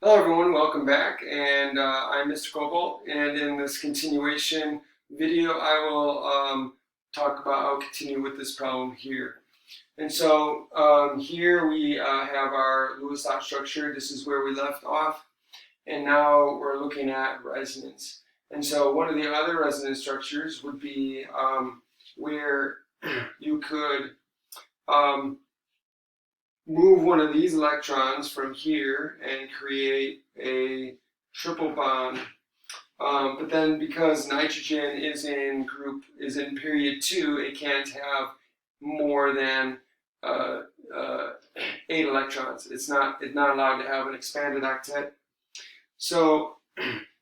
Hello everyone, welcome back, and I'm Mr. Cobalt, and in this continuation video I will I'll continue with this problem here. And so here we have our Lewis dot structure. This is where we left off, and now we're looking at resonance. And so one of the other resonance structures would be where you could move one of these electrons from here and create a triple bond. But then because nitrogen is in period 2, it can't have more than 8 electrons. It's not allowed to have an expanded octet. So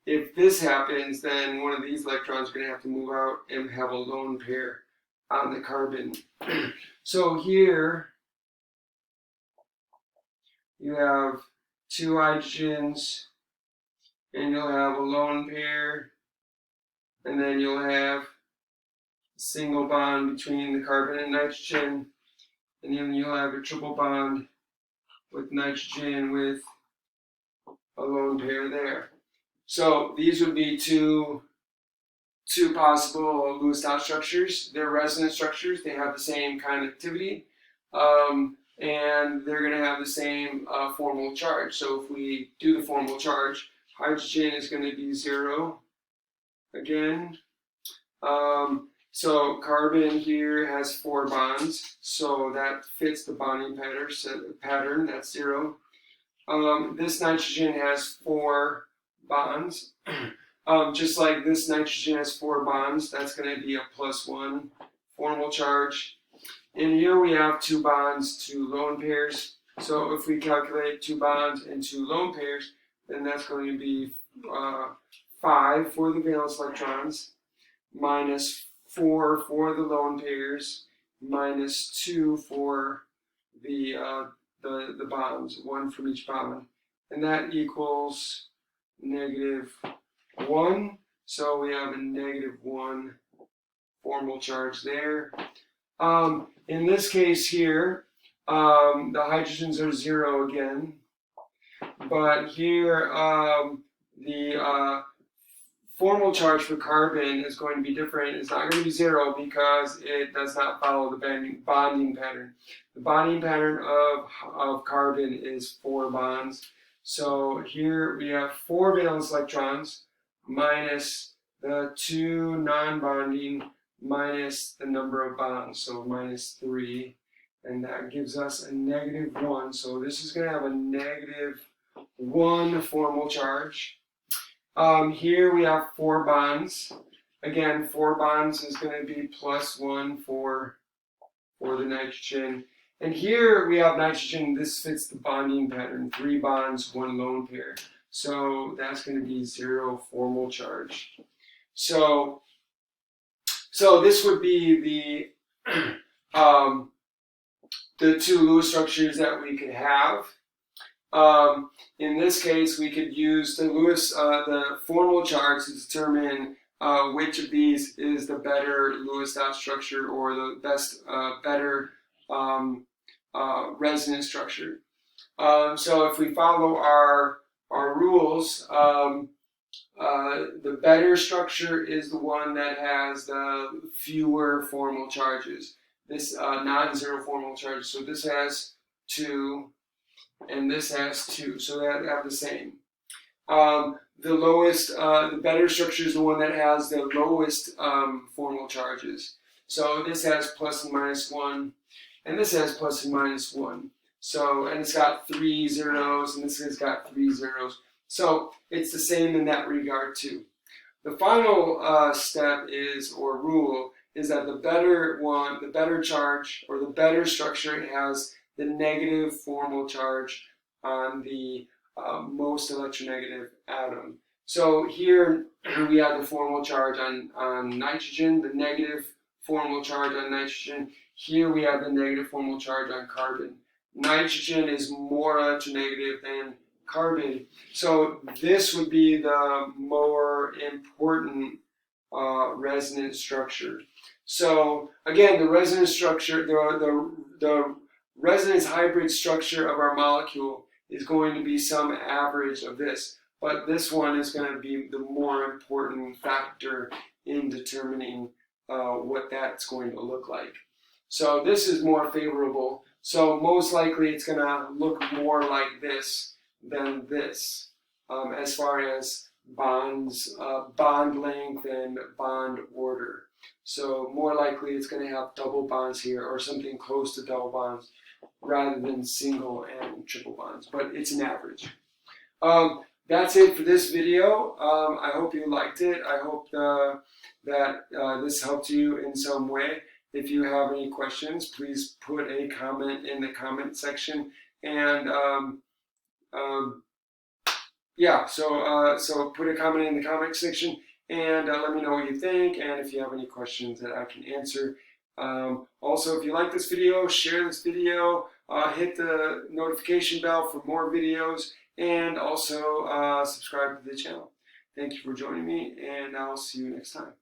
if this happens, then one of these electrons are going to have to move out and have a lone pair on the carbon. So here you have 2 hydrogens, and you'll have a lone pair, and then you'll have a single bond between the carbon and nitrogen, and then you'll have a triple bond with nitrogen with a lone pair there. So these would be two possible Lewis dot structures. They're resonance structures. They have the same kind of activity. And they're going to have the same formal charge. So if we do the formal charge, hydrogen is going to be 0 again. So carbon here has 4 bonds, so that fits the bonding pattern, that's 0. This nitrogen has 4 bonds. Just like this nitrogen has 4 bonds, that's going to be a +1 formal charge. And here we have 2 bonds, 2 lone pairs. So if we calculate 2 bonds and 2 lone pairs, then that's going to be 5 for the valence electrons, minus 4 for the lone pairs, minus 2 for the bonds, 1 from each bond. And that equals -1. So we have a -1 formal charge there. In this case here, the hydrogens are 0 again, but here the formal charge for carbon is going to be different. It's not going to be 0 because it does not follow the bonding pattern. The bonding pattern of carbon is 4 bonds. So here we have 4 valence electrons minus the 2 non-bonding minus the number of bonds, so -3, and that gives us a -1. So this is going to have a -1 formal charge. Here we have 4 bonds. Again, 4 bonds is going to be +1 for the nitrogen. And here we have nitrogen. This fits the bonding pattern, 3 bonds, 1 lone pair. So that's going to be 0 formal charge. So this would be the 2 Lewis structures that we could have. In this case, we could use the formal charge to determine which of these is the better Lewis dot structure or the better resonance structure. So if we follow our rules, the better structure is the one that has the fewer formal charges. This non-zero formal charge. So this has 2, and this has 2. So they have the same. The better structure is the one that has the lowest formal charges. So this has plus and minus 1, and this has plus and minus 1. So, and it's got 3 zeros, and this has got 3 zeros. So it's the same in that regard too. The final step rule is that the better charge or the better structure has the negative formal charge on the most electronegative atom. So here we have the formal charge on nitrogen, the negative formal charge on nitrogen. Here we have the negative formal charge on carbon. Nitrogen is more electronegative than carbon. So this would be the more important resonance structure. So again, the resonance structure, the resonance hybrid structure of our molecule is going to be some average of this. But this one is going to be the more important factor in determining what that's going to look like. So this is more favorable. So most likely it's going to look more like this than this as far as bonds, bond length and bond order. So more likely it's going to have double bonds here or something close to double bonds rather than single and triple bonds, but it's an average. That's it for this video. I hope you liked it. I hope that this helped you in some way. If you have any questions, please put a comment in the comment section. And yeah, so put a comment in the comment section and let me know what you think and if you have any questions that I can answer. Also, if you like this video, share this video, hit the notification bell for more videos, and also subscribe to the channel. Thank you for joining me, and I'll see you next time.